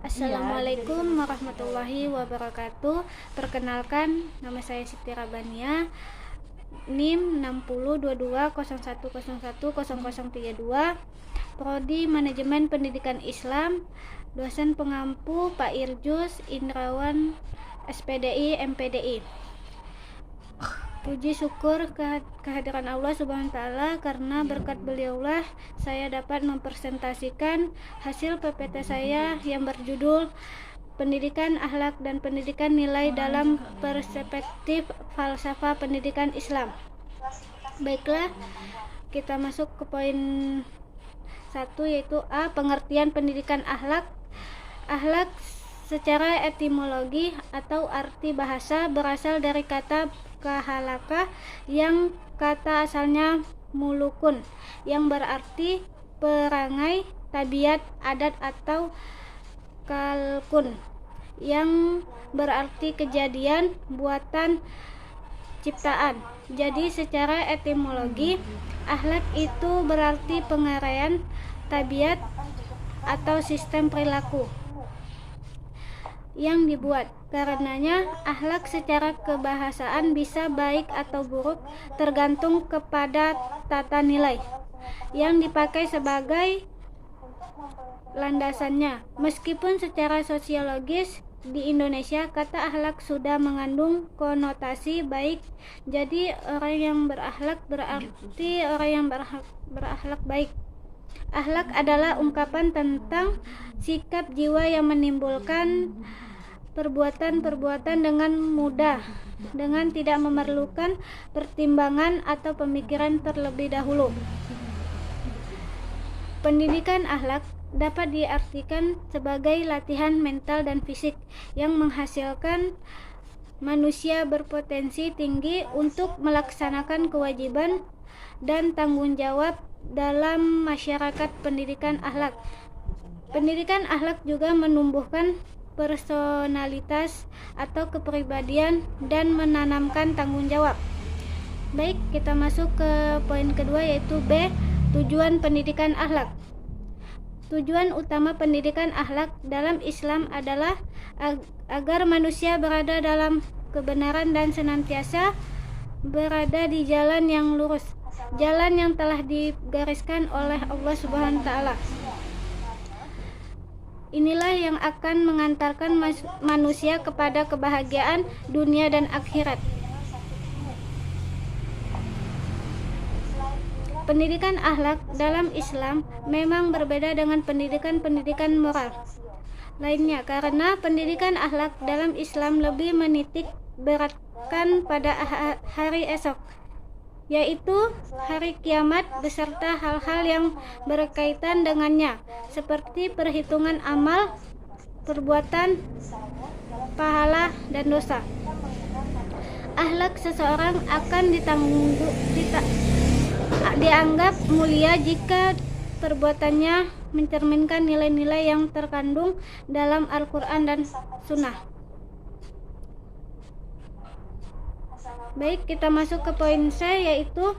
Assalamualaikum warahmatullahi wabarakatuh. Perkenalkan, nama saya Siti Rabania, NIM 602201010032, Prodi Manajemen Pendidikan Islam, dosen pengampu Pak Irjus Indrawan, SPDI MPDI. Puji syukur kehadiran Allah Subhanahu wa Ta'ala, karena berkat beliaulah saya dapat mempresentasikan hasil PPT saya yang berjudul Pendidikan Akhlak dan Pendidikan Nilai dalam Perspektif Falsafah Pendidikan Islam. Baiklah, kita masuk ke poin 1, yaitu A. Pengertian pendidikan akhlak. Akhlak secara etimologi atau arti bahasa berasal dari kata kahalaka, yang kata asalnya mulukun, yang berarti perangai, tabiat, adat, atau kalkun, yang berarti kejadian, buatan, ciptaan. Jadi secara etimologi, akhlak itu berarti pengaraian, tabiat, atau sistem perilaku yang dibuat. Karenanya, akhlak secara kebahasaan bisa baik atau buruk tergantung kepada tata nilai yang dipakai sebagai landasannya. Meskipun secara sosiologis di Indonesia kata akhlak sudah mengandung konotasi baik, jadi orang yang berakhlak berarti orang yang berakhlak baik. Akhlak adalah ungkapan tentang sikap jiwa yang menimbulkan perbuatan-perbuatan dengan mudah, dengan tidak memerlukan pertimbangan atau pemikiran terlebih dahulu. Pendidikan akhlak dapat diartikan sebagai latihan mental dan fisik yang menghasilkan manusia berpotensi tinggi untuk melaksanakan kewajiban dan tanggung jawab dalam masyarakat pendidikan akhlak. Pendidikan akhlak juga menumbuhkan personalitas atau kepribadian dan menanamkan tanggung jawab. Baik, kita masuk ke poin kedua, yaitu B. Tujuan pendidikan akhlak. Tujuan utama pendidikan akhlak dalam Islam adalah agar manusia berada dalam kebenaran dan senantiasa berada di jalan yang lurus, jalan yang telah digariskan oleh Allah Subhanahu wa Ta'ala. Inilah yang akan mengantarkan manusia kepada kebahagiaan dunia dan akhirat. Pendidikan akhlak dalam Islam memang berbeda dengan pendidikan moral lainnya, karena pendidikan akhlak dalam Islam lebih menitik beratkan pada hari esok, yaitu hari kiamat beserta hal-hal yang berkaitan dengannya, seperti perhitungan amal, perbuatan, pahala, dan dosa. Akhlak seseorang akan dianggap mulia jika perbuatannya mencerminkan nilai-nilai yang terkandung dalam Al-Quran dan Sunnah. Baik, kita masuk ke poin C, yaitu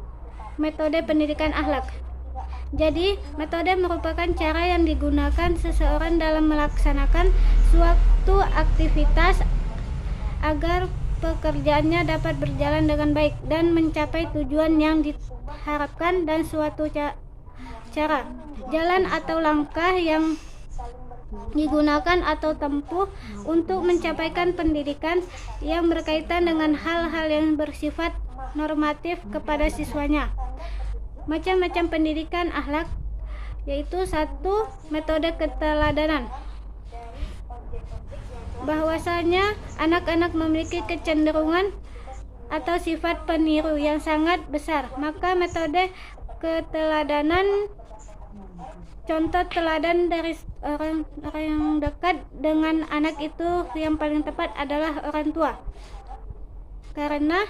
metode pendidikan akhlak. Jadi, metode merupakan cara yang digunakan seseorang dalam melaksanakan suatu aktivitas agar pekerjaannya dapat berjalan dengan baik dan mencapai tujuan yang diharapkan, dan suatu cara, jalan atau langkah yang digunakan atau tempuh untuk mencapaikan pendidikan yang berkaitan dengan hal-hal yang bersifat normatif kepada siswanya. Macam-macam pendidikan akhlak, yaitu 1. Metode keteladanan. Bahwasanya anak-anak memiliki kecenderungan atau sifat peniru yang sangat besar, maka metode keteladanan, contoh teladan dari orang yang dekat dengan anak itu yang paling tepat adalah orang tua, karena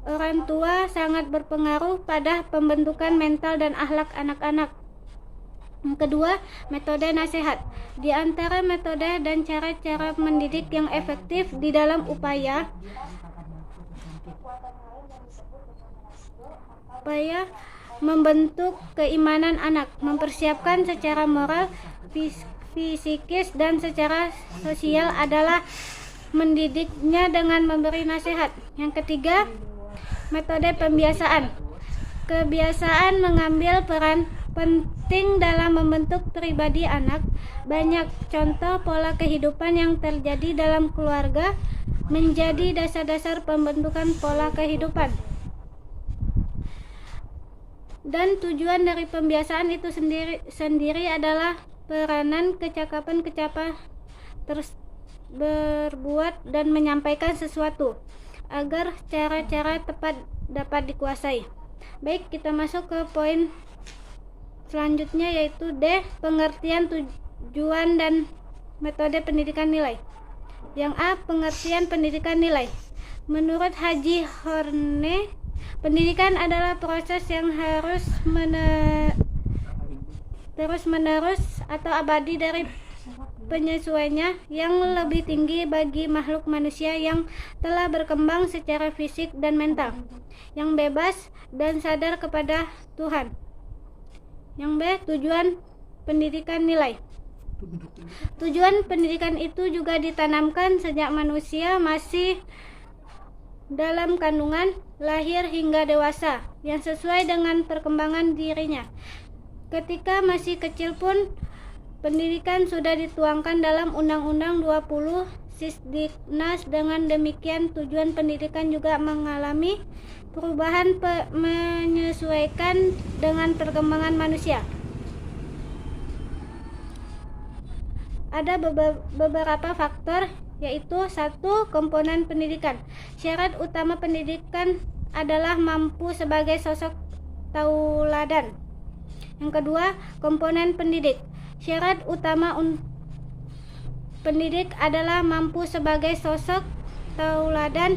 orang tua sangat berpengaruh pada pembentukan mental dan akhlak anak-anak. Yang kedua, metode nasihat. Di antara metode dan cara-cara mendidik yang efektif di dalam upaya membentuk keimanan anak, mempersiapkan secara moral, fisikis dan secara sosial adalah mendidiknya dengan memberi nasihat. Yang ketiga, metode pembiasaan. Kebiasaan mengambil peran penting dalam membentuk pribadi anak. Banyak contoh pola kehidupan yang terjadi dalam keluarga menjadi dasar-dasar pembentukan pola kehidupan. Dan tujuan dari pembiasaan itu sendiri adalah peranan kecakapan terus berbuat dan menyampaikan sesuatu agar cara-cara tepat dapat dikuasai. Baik, kita masuk ke poin selanjutnya, yaitu D. Pengertian, tujuan, dan metode pendidikan nilai. Yang A. Pengertian pendidikan nilai. Menurut Haji Horne, pendidikan adalah proses yang harus terus-menerus atau abadi dari penyesuaiannya yang lebih tinggi bagi makhluk manusia yang telah berkembang secara fisik dan mental, yang bebas dan sadar kepada Tuhan. Yang B. Tujuan pendidikan nilai. Tujuan pendidikan itu juga ditanamkan sejak manusia masih dalam kandungan, lahir hingga dewasa, yang sesuai dengan perkembangan dirinya. Ketika masih kecil pun pendidikan sudah dituangkan dalam Undang-Undang 20 Sisdiknas. Dengan demikian, tujuan pendidikan juga mengalami perubahan menyesuaikan dengan perkembangan manusia. Ada beberapa faktor, yaitu 1. Komponen pendidikan. Syarat utama pendidikan adalah mampu sebagai sosok tauladan. Yang kedua, komponen pendidik. Syarat utama pendidik adalah mampu sebagai sosok tauladan,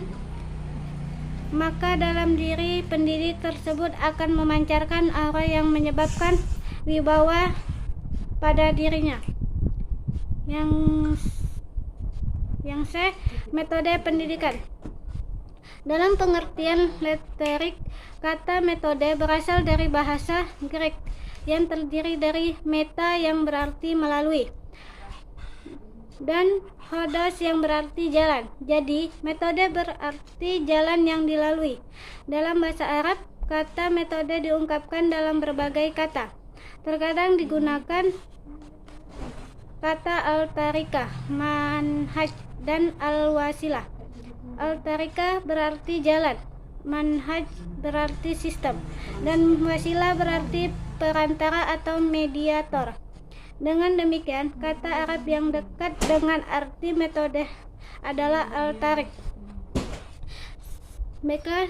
maka dalam diri pendidik tersebut akan memancarkan aura yang menyebabkan wibawa pada dirinya. Yang C. Metode pendidikan. Dalam pengertian letterik, kata metode berasal dari bahasa Grek yang terdiri dari meta yang berarti melalui dan hodos yang berarti jalan. Jadi, metode berarti jalan yang dilalui. Dalam bahasa Arab, kata metode diungkapkan dalam berbagai kata. Terkadang digunakan kata al-tarikah, manhaj, dan al-wasilah. Al-tarikah berarti jalan, manhaj berarti sistem, dan wasilah berarti perantara atau mediator. Dengan demikian, kata Arab yang dekat dengan arti metode adalah al-tarik. Baiklah,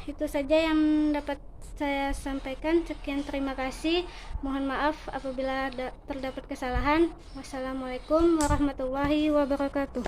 itu saja yang dapat saya sampaikan. Sekian, terima kasih. Mohon maaf apabila terdapat kesalahan. Wassalamualaikum warahmatullahi wabarakatuh.